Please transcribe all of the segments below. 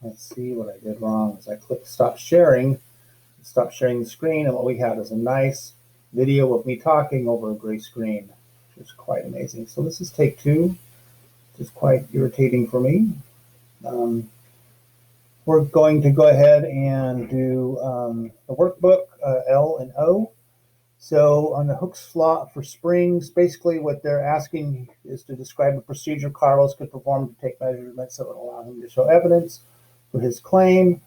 let's see what I did wrong. As I click stop sharing the screen, and what we have is a nice video of me talking over a gray screen, which is quite amazing. So this is take 2, which is quite irritating for me. We're going to go ahead and do the workbook L and O. So on the hook slot for springs, basically what they're asking is to describe a procedure Carlos could perform to take measurements that would allow him to show evidence for his claim,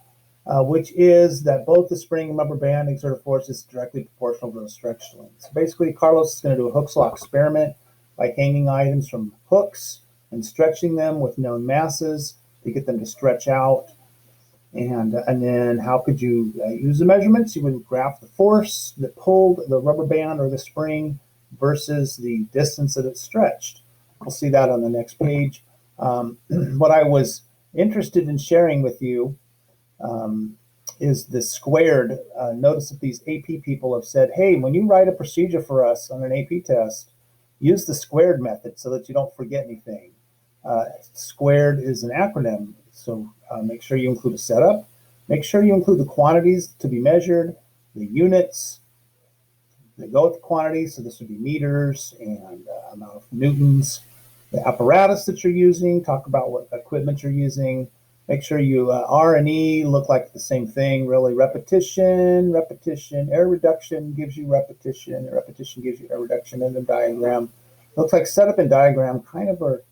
which is that both the spring and rubber band exert a force is directly proportional to the stretch length. So basically, Carlos is going to do a hook slot experiment by hanging items from hooks and stretching them with known masses to get them to stretch out. And then how could you use the measurements? You would graph the force that pulled the rubber band or the spring versus the distance that it stretched. We'll see that on the next page. What I was interested in sharing with you is the squared. Notice that these AP people have said, hey, when you write a procedure for us on an AP test, use the squared method so that you don't forget anything. Squared is an acronym. So make sure you include a setup. Make sure you include the quantities to be measured, the units that go with the quantities. So this would be meters and amount of newtons. The apparatus that you're using, talk about what equipment you're using. Make sure you R and E look like the same thing, really. Repetition, error reduction gives you repetition gives you error reduction, and then diagram. Looks like setup and diagram kind of are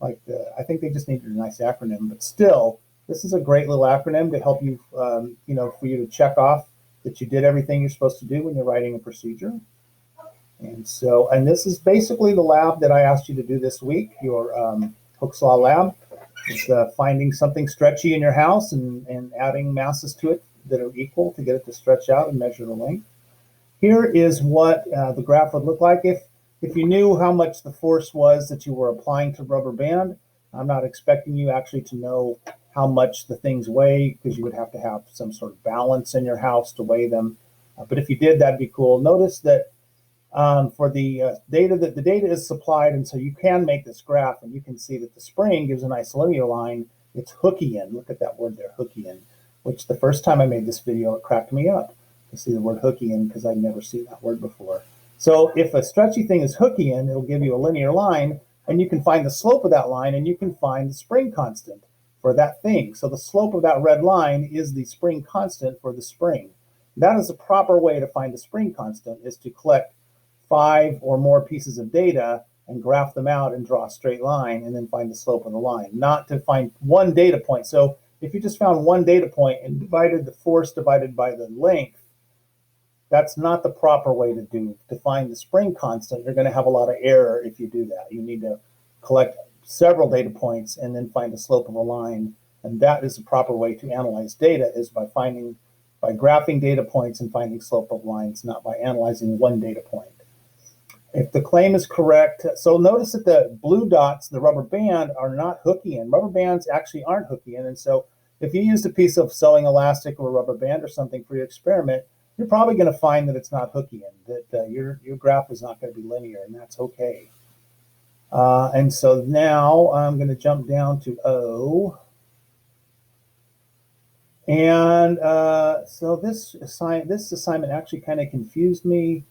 like I think they just needed a nice acronym, but still, this is a great little acronym to help you, for you to check off that you did everything you're supposed to do when you're writing a procedure. And so, and this is basically the lab that I asked you to do this week, your Hooke's Law lab. It's finding something stretchy in your house and adding masses to it that are equal to get it to stretch out and measure the length. Here is what the graph would look like if you knew how much the force was that you were applying to rubber band. I'm not expecting you actually to know how much the things weigh, because you would have to have some sort of balance in your house to weigh them. But if you did, that'd be cool. Notice that for the data, that the data is supplied, and so you can make this graph, and you can see that the spring gives a nice linear line. It's Hookean. Look at that word there, Hookean, which the first time I made this video, it cracked me up to see the word Hookean, because I'd never seen that word before. So if a stretchy thing is Hookean, it'll give you a linear line, and you can find the slope of that line, and you can find the spring constant for that thing. So the slope of that red line is the spring constant for the spring. That is the proper way to find the spring constant, is to collect 5 or more pieces of data and graph them out and draw a straight line and then find the slope of the line, not to find one data point. So if you just found one data point and divided the force divided by the length, that's not the proper way to find the spring constant. You're going to have a lot of error if you do that. You need to collect several data points and then find the slope of a line. And that is the proper way to analyze data, is by graphing data points and finding slope of lines, not by analyzing one data point. If the claim is correct, so notice that the blue dots, the rubber band, are not Hookean. Rubber bands actually aren't Hookean. And so if you used a piece of sewing elastic or a rubber band or something for your experiment, you're probably going to find that it's not Hookean, that your graph is not going to be linear, and that's okay. And so now I'm going to jump down to O. And so this assignment actually kind of confused me.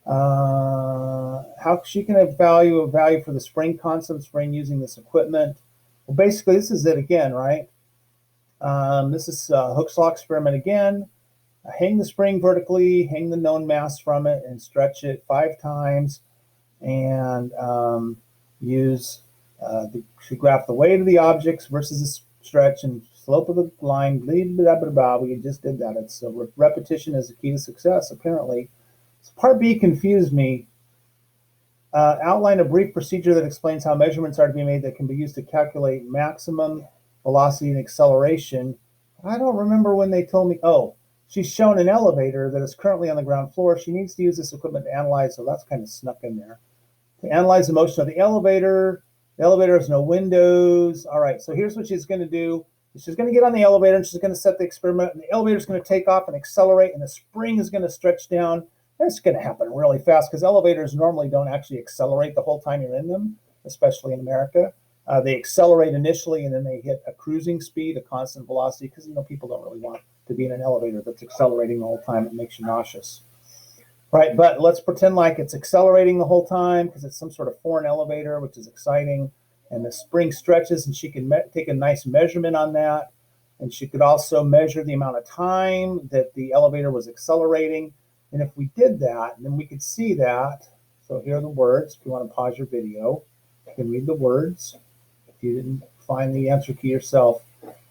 How she can have a value for the spring constant spring using this equipment. Well, basically, this is it again, right? This is Hooke's Law experiment again. Hang the spring vertically, hang the known mass from it, and stretch it 5 times, and use to graph the weight of the objects versus the stretch and slope of the line. Blah, blah, blah. We just did that. It's repetition is the key to success, apparently. So part B confused me. Outline a brief procedure that explains how measurements are to be made that can be used to calculate maximum velocity and acceleration. I don't remember when they told me. Oh, she's shown an elevator that is currently on the ground floor. She needs to use this equipment to analyze, so that's kind of snuck in there. To analyze the motion of the elevator. The elevator has no windows. All right, so here's what she's going to do. She's going to get on the elevator, and she's going to set the experiment, and the elevator is going to take off and accelerate, and the spring is going to stretch down. That's going to happen really fast, because elevators normally don't actually accelerate the whole time you're in them, especially in America. They accelerate initially, and then they hit a cruising speed, a constant velocity, because people don't really want to be in an elevator that's accelerating the whole time. It makes you nauseous. Right, but let's pretend like it's accelerating the whole time because it's some sort of foreign elevator, which is exciting. And the spring stretches, and she can take a nice measurement on that. And she could also measure the amount of time that the elevator was accelerating. And if we did that, then we could see that. So here are the words. If you want to pause your video, you can read the words. If you didn't find the answer key yourself.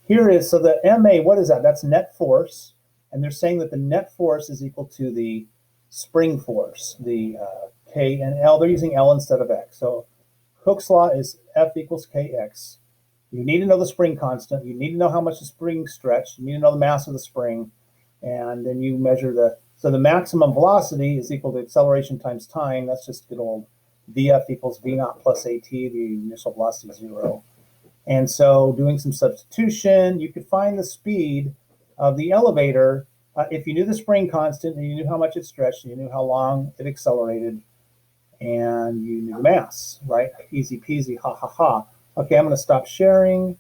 Here is, so the MA, what is that? That's net force. And they're saying that the net force is equal to the spring force, the K and L. They're using L instead of X. So Hooke's law is F equals KX. You need to know the spring constant. You need to know how much the spring stretched. You need to know the mass of the spring. And then you measure so the maximum velocity is equal to acceleration times time. That's just good old VF equals V naught plus AT, the initial velocity is 0. And so doing some substitution, you could find the speed of the elevator if you knew the spring constant, and you knew how much it stretched, and you knew how long it accelerated, and you knew the mass, right? Easy peasy, ha ha ha. Okay, I'm going to stop sharing.